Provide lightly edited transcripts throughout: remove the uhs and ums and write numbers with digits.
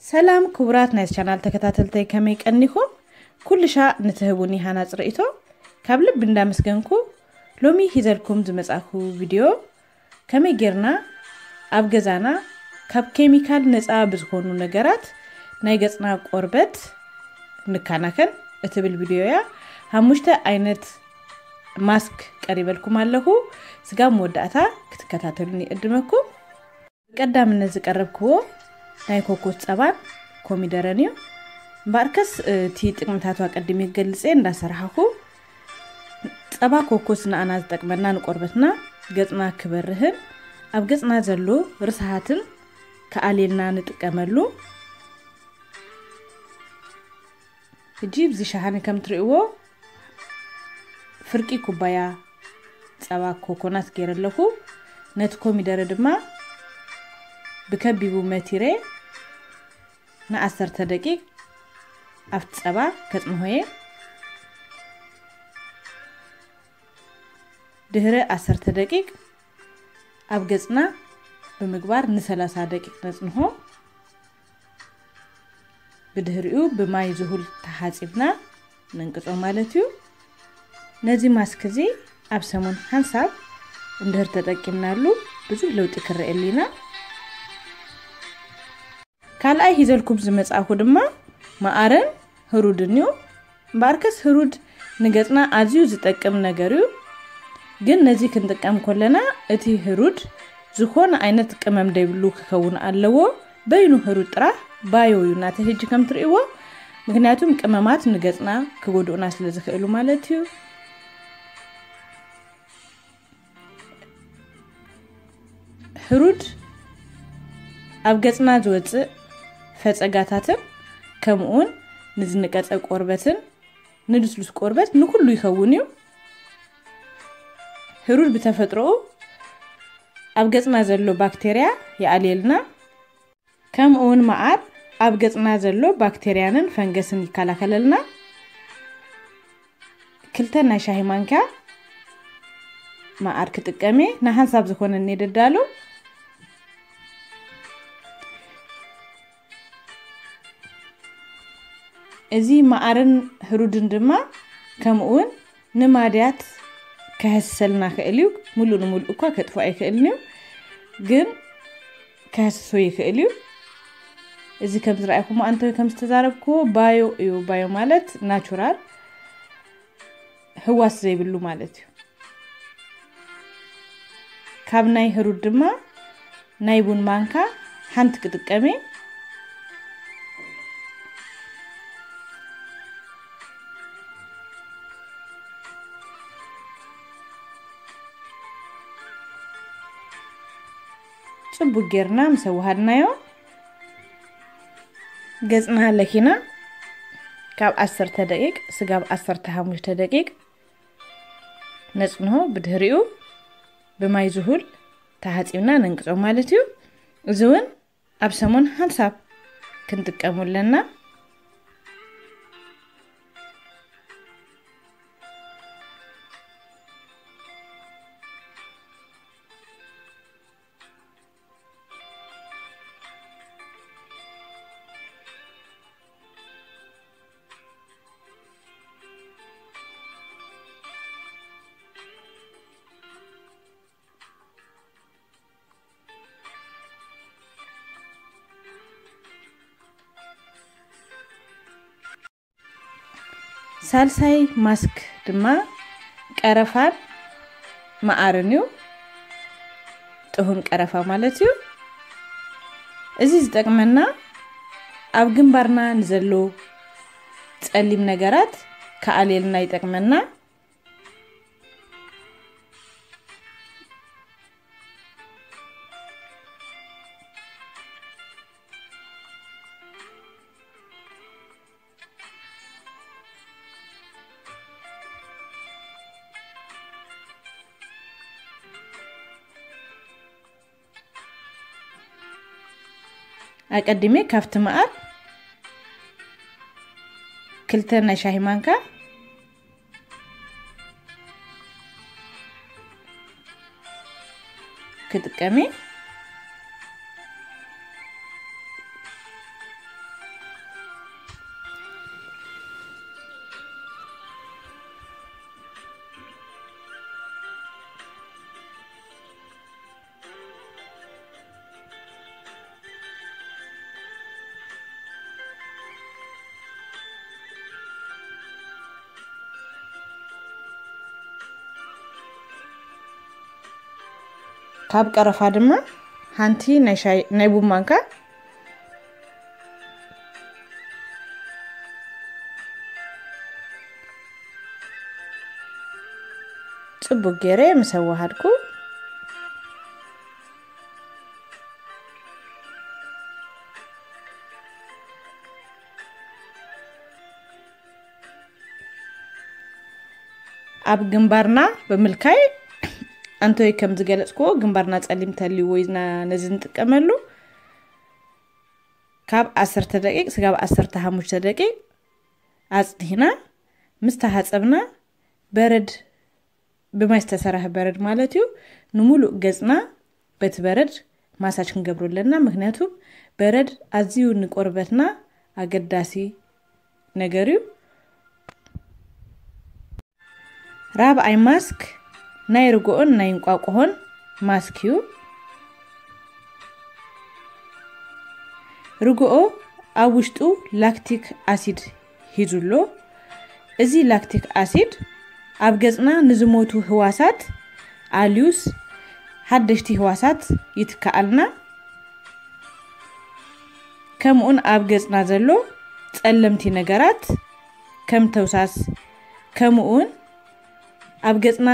سلام كبرات ناس channel تكتاتلتي كمي قنيكم كل شيء نتهبوني هنا صريتو قبل بندامسكنكو لومي هيزلكم زمصاخو فيديو كمي غيرنا اب غزانا كاب كيميكال نصا بزخونو ነገራት ናይ ገጽና ቆርበት ንካናከን እትብል ቪዲዮ ያ ሓሙሽተ አይነት ማስክ ቀሪበልኩም አለሁ ስጋ መወዳታ ክትከታተሉኒ እድመኩም ቀዳምነት ዝቀረብኩዎ ናይ ኮኮስ ጸባን ኮሚደረኒዮ ባርከስ ቲ ጥቅምታቱ አቀድሜ ገልጼ እንዳሰራሐኩ ጸባ ኮኮስና አና ዝጠቅመና ንቆርበትና ገጽና ክበርህን ኣብ ገጽና ዘሎ ርስሓትን ከአሌልና ንጥቀመሉ ጂብ ሻሃነ ከም ትሪእዎ ፍርቂ ኩባያ ጸባ ኮኮናት ገይረለሁ ነት ኮሚደረ ድማ بكبيبو ماتيري نا10 دقيق افت صبا كصمهوي دهره 10 دقيق ابغصنا بمغبار ن30 دقيق نصنهو بدهريو بماي زهول تحاصبنا ننقصو مالتيو نزي ماسكزي ابسمون حساب اندهر تጠቅምናሉ ብዙ ለውጥ ከረእሊና ካልአይ ሂዘልኩም ዝመጻኹ ድማ ማአረን ህሩድኒዮ ባርከስ ህሩድ ንገጽና አዝዩ ዝጠቅም ነገሩ ግን ነዚ ክንጥቀም ኮለና እቲ ህሩድ ዝኮነ አይነት ቅመም ደይብሉ ክኸውን አለዎ በይኑ ህሩድ ጥራ ባዮዩና ተህጅ ከም ትሪእዎ ምክንያቱም ቅመማት ንገጽና ክጎዱና ስለዝኽእሉ ማለት እዩ ህሩድ ኣብ ገጽና ዝወጽእ ፈጸጋታትን ከምኡን ንዝንቀጸ ቆርበትን ንድስሉስ ቆርበት ንኩሉ ይኸውን እዩ ህሩድ በተፈጥሮ ኣብ ገጽና ዘሎ ባክቴሪያ ያአሌልና ከምኡን ማዓር ኣብ ገጽና ዘሎ ባክቴሪያንን ፈንገስን ይከላከለልና ክልተ ናይ ሻሂ ማንኪያ ማዓር ክትቀሜ ንሓንሳብ ዝኾነ ነደዳሉ እዚ ማአረን ህሩድን ድማ ከምኡን ንማድያት ከህሰልና ከእልዩ ሙሉ ሙሉ እኮ ከጥፎ አይከእልኒው ግን ከህሰሶ ይከእልዩ እዚ ከም ዝራእኩም አንተ ከም ዝተዛረብኩ ባዮ እዩ ባዮ ማለት ናቹራል ህዋስ ዘይብሉ ማለት እዩ ካብ ናይ ህሩድ ድማ ናይ ቡን ማንካ ሓንቲ ክትቀሜ ጽቡቅ ገርና መስዋሃድናዮ ገጽና ለኪና ካብ 10 ደቂቅ ስጋብ 15 ደቂቅ ነጽንሆ ብድህሪኡ በማይ ዝሁል ተሐጺብና ነንቅጾ ማለት እዩ እዙውን ኣብ ሰሞን ሓንሳብ ክንጥቀሙለና ሳልሳይ ማስክ ድማ ቀረፋን ማአረኒው ጥሁን ቀረፋ ማለት እዩ እዚ ዝጠቅመና ኣብ ግንባርና ንዘሎ ጸሊም ነገራት ከአሌልና ይጠቅመና አቀድሜ ካፍት ማአር ክልተና ሻሂ ማንካ ክትቀሜ ካብ ቀረፋ ድማ ሓንቲ ናይ ሻይ ናይ ቡን ማንካ ጽቡቅ ገይረ ምሰዋሃድኩ ኣብ ግንባርና በመልካይ አንቶይ ከም ዝገለጽኮ ግንባርና ጸሊም ተልዩ ወይና ነዚ ንጥቀመሉ ካብ 10 ደቂቅ ስጋብ 15 ደቂቅ አጽድህና ምስተሐጸብና በረድ بما يستسرح برد مالتيو نمولو جزنا بيت برد ماساج كنقبرو لنا مغنياتو برد ازيو نقربتنا اقداسي نقريو راب اي ماسك ناي رقوون ناي نقاقوهن ماسكيو رقوو اوشتو لاكتيك اسيد هيزولو ازي لاكتيك اسيد ኣብ ገጽና ንዝሞቱ ህዋሳት አሊዩስ ሓደሽቲ ህዋሳት ይትካአልና ከምኡን ኣብ ገጽና ዘሎ ጸለምቲ ነገራት ከም ተውሳስ ከምኡን ኣብ ገጽና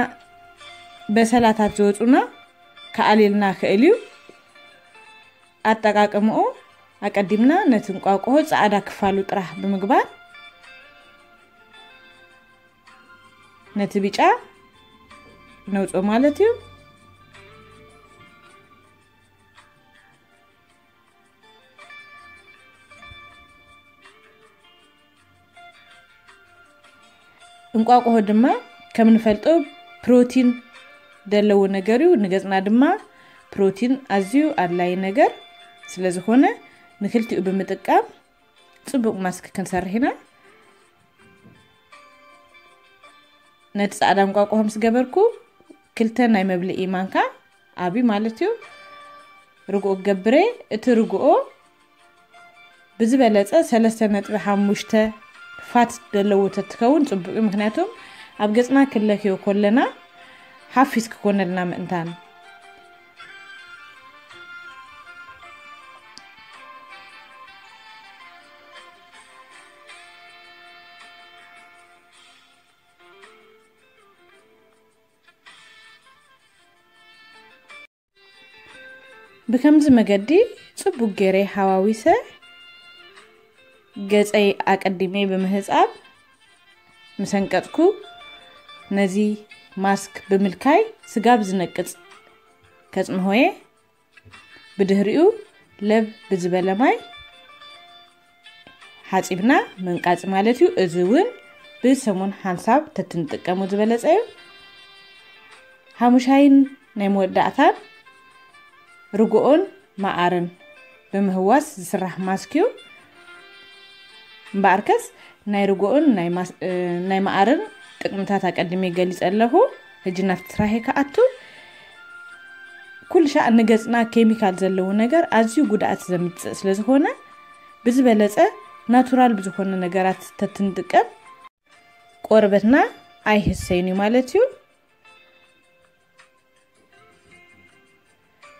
በሰላታት ዝወጹና ከአሊልና ከእልዩ አጠቃቀምኦ አቀዲምና ነትንቋቆ ጻዕዳ ክፋሉ ጥራሕ ብምግባር ነትቢጫ ነውጾ ማለትዩ እንቋቆ ድማ ከም ንፈልጦ ፕሮቲን ደለው ነገርዩ ንገጽና ድማ ፕሮቲን አዝዩ አድላይ ነገር ስለዝኾነ ንክልቲኡ ብምጥቃም ጽቡቅ ማስክ ክንሰርሕና ነትጻዕዳ እንቋቆም ስገበርኩ ክልተ ናይ መብልዒ ማንካ አቢ ማለትዩ ርጎ ገብሬ እቲ ርጎ ብዝበለጸ 3.5 ፋት ደለው ተትከውን ጽቡቅ ምክንያቱም ኣብ ገጽና ክለክዮ ኮለና ሓፊስ ክኮነልና ምእንታን بكمز مجدي صبو جري حواويسة جزء أقدمي بمهزاب مسنكتكو نزي ماسك بملكاي سجاب زنكت كزم هوي بدهريو لب بزبالة ماي حاسبنا من قاس مالتيو أزون بسمون حنساب تتنتقمو زبالة أيو همشاين نمودعتان رجوعون معارن بمهواس زسرح ماسكيو باركس ناي رجوعون ناي معارن تقمتات أقدمي جالس الله هجنا فتراحي كأتو كل شيء نجزنا كيميكال زلوا نجار أزيو قدرات زمت سلزخونة بزبلة ناتورال بزخونة نجارات تتندقم قربتنا أي حسيني مالتيو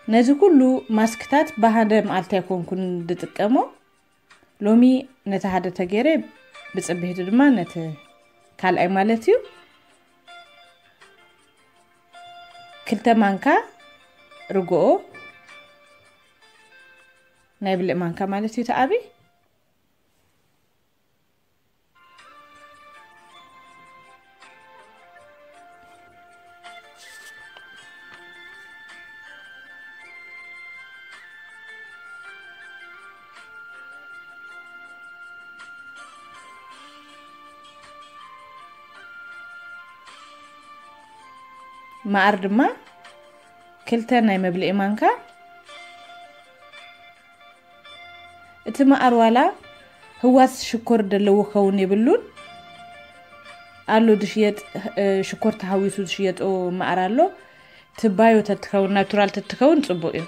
نزو كله ماسكتات بهذا معلتي يكون كن دتقمو لومي نتهادى تغيري بصبيهدو دما نت كالأي مالتيو كلتا مانكا رغو نايبل مانكا مالتيو تابي معر دما كلتا ناي مبلئ مانكا اتي معر والا هواس شكر دلو خون يبلون قالو دشيت شكر تحويسو دشيت او معر اللو تبايو تتكون ناتورال تتكون صبوئي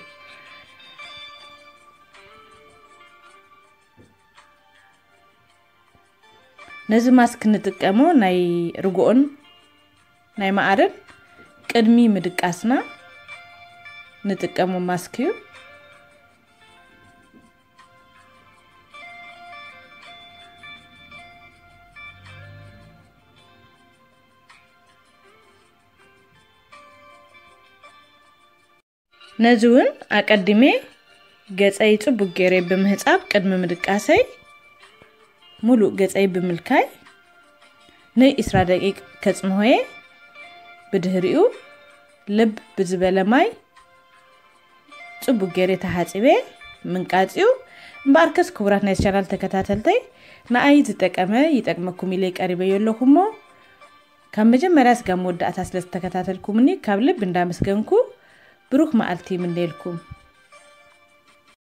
نزي ماسك نتقمو ناي رغون ناي معرن قدمي مدقاسنا نتقمو ماسكيو نزون أقدمي قصاي صبوق غيري بمحصاب قدم مدقاسي ሙሉ ገጻይ በመልካይ ናይ 10 ደቂቅ ከጽምሆየ በድህሪኡ ልብ ብዝበለማይ ጽቡቅ ገሬ ተሐጽቤ ምንቃጽዩ ባርከስ ክብራት ናይ ቻናል ተከታተልተይ ናአይ ዝጠቀመ ይጠቅመኩም ኢለ ቀሪበ የለኹሞ ካብ መጀመሪያስ ጋር ወዳአታ ስለተከታተልኩምኒ ካብ ልብ እንዳመስገንኩ ብሩክ ማዓልቲ ምንልኩም